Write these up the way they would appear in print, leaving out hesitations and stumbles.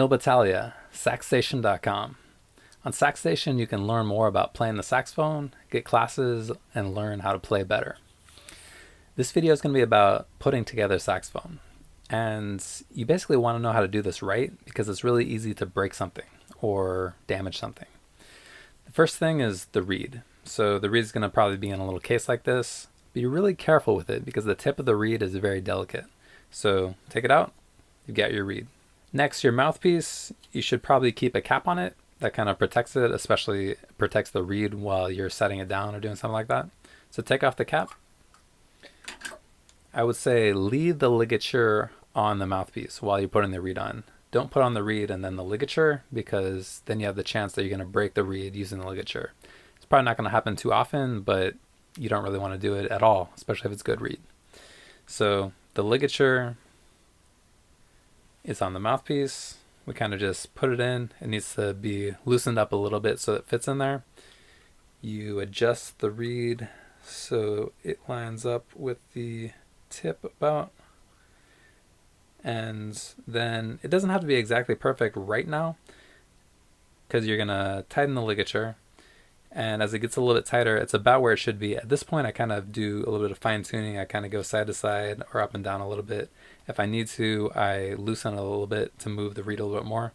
Neal Battaglia, Saxstation.com. On Saxstation, you can learn more about playing the saxophone, get classes, and learn how to play better. This video is going to be about putting together a saxophone. And you basically want to know how to do this right because it's really easy to break something or damage something. The first thing is the reed. So the reed is going to probably be in a little case like this. Be really careful with it because the tip of the reed is very delicate. So take it out, you've got your reed. Next, your mouthpiece, you should probably keep a cap on it. That kind of protects it, especially protects the reed while you're setting it down or doing something like that. So take off the cap. I would say leave the ligature on the mouthpiece while you're putting the reed on. Don't put on the reed and then the ligature, because then you have the chance that you're going to break the reed using the ligature. It's probably not going to happen too often, but you don't really want to do it at all, especially if it's good reed. So the ligature is on the mouthpiece. We kind of just put it in. It needs to be loosened up a little bit so it fits in there. You adjust the reed so it lines up with the tip about. And then it doesn't have to be exactly perfect right now because you're going to tighten the ligature. And as it gets a little bit tighter, it's about where it should be. At this point, I kind of do a little bit of fine tuning. I kind of go side to side or up and down a little bit. If I need to, I loosen it a little bit to move the reed a little bit more.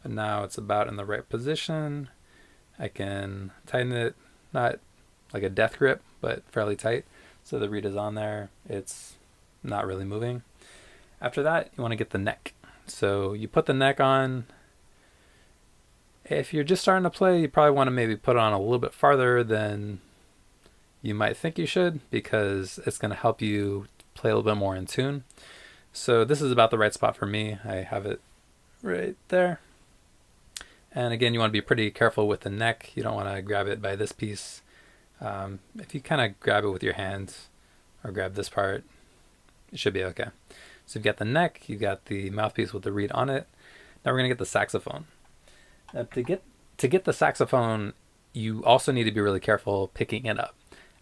But now it's about in the right position. I can tighten it, not like a death grip, but fairly tight. So the reed is on there. It's not really moving. After that, you want to get the neck. So you put the neck on. If you're just starting to play, you probably want to maybe put it on a little bit farther than you might think you should, because it's going to help you play a little bit more in tune. So this is about the right spot for me. I have it right there. And again, you want to be pretty careful with the neck. You don't want to grab it by this piece. If you kind of grab it with your hands or grab this part, it should be okay. So you've got the neck, you've got the mouthpiece with the reed on it. Now we're going to get the saxophone. To get the saxophone, you also need to be really careful picking it up.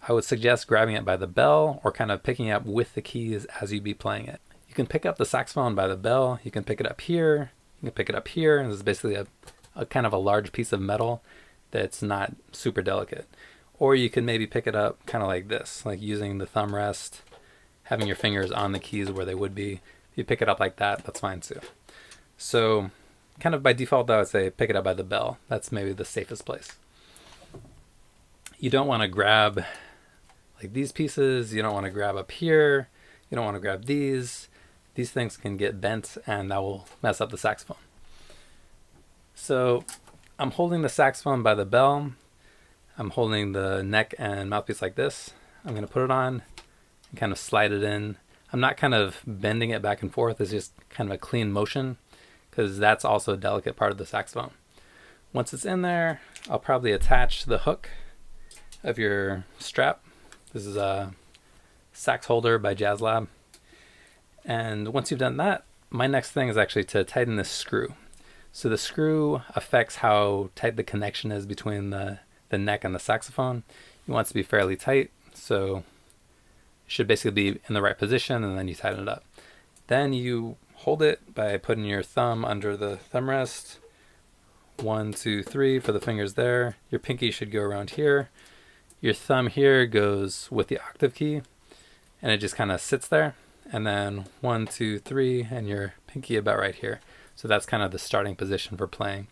I would suggest grabbing it by the bell or kind of picking it up with the keys as you be playing it. You can pick up the saxophone by the bell, you can pick it up here, you can pick it up here, and this is basically a kind of a large piece of metal that's not super delicate. Or you can maybe pick it up kind of like this, like using the thumb rest, having your fingers on the keys where they would be. If you pick it up like that, that's fine too. So kind of by default, I would say pick it up by the bell. That's maybe the safest place. You don't want to grab like these pieces. You don't want to grab up here. You don't want to grab these. These things can get bent and that will mess up the saxophone. So I'm holding the saxophone by the bell. I'm holding the neck and mouthpiece like this. I'm going to put it on and kind of slide it in. I'm not kind of bending it back and forth. It's just kind of a clean motion, because that's also a delicate part of the saxophone. Once it's in there, I'll probably attach the hook of your strap. This is a sax holder by Jazz Lab. And once you've done that, my next thing is actually to tighten this screw. So the screw affects how tight the connection is between the neck and the saxophone. You want it to be fairly tight, so it should basically be in the right position, and then you tighten it up. Then you hold it by putting your thumb under the thumb rest. 1, 2, 3 for the fingers there. Your pinky should go around here. Your thumb here goes with the octave key, and it just kind of sits there. And then 1, 2, 3, and your pinky about right here. So that's kind of the starting position for playing.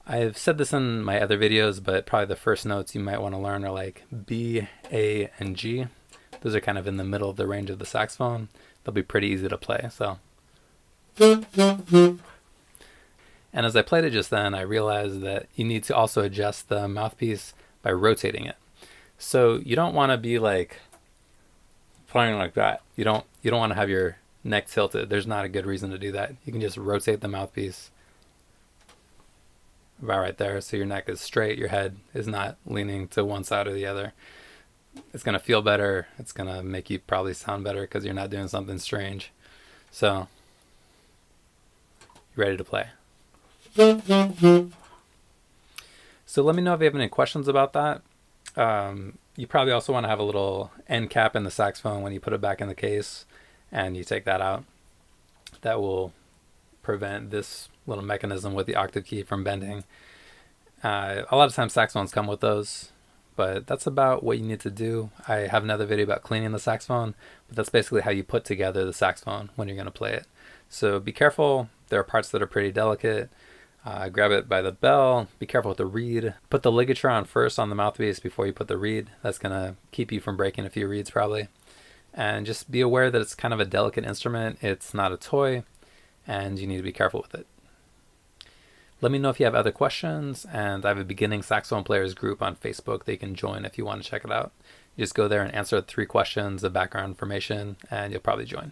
I've said this in my other videos, but probably the first notes you might want to learn are like B, A, and G. Those are kind of in the middle of the range of the saxophone. They'll be pretty easy to play. So, and as I played it just then, I realized that you need to also adjust the mouthpiece by rotating it. So you don't want to be like playing like that. You don't want to have your neck tilted. There's not a good reason to do that. You can just rotate the mouthpiece about right there so your neck is straight, your head is not leaning to one side or the other. It's going to feel better. It's going to make you probably sound better because you're not doing something strange. So, you ready to play? So let me know if you have any questions about that. You probably also want to have a little end cap in the saxophone when you put it back in the case and you take that out. That will prevent this little mechanism with the octave key from bending. A lot of times saxophones come with those, but that's about what you need to do. I have another video about cleaning the saxophone, but that's basically how you put together the saxophone when you're going to play it. So be careful. There are parts that are pretty delicate. Grab it by the bell. Be careful with the reed. Put the ligature on first on the mouthpiece before you put the reed. That's going to keep you from breaking a few reeds probably. And just be aware that it's kind of a delicate instrument. It's not a toy, and you need to be careful with it. Let me know if you have other questions, and I have a beginning saxophone players group on Facebook that you can join if you want to check it out. You just go there and answer 3 questions of background information, and you'll probably join.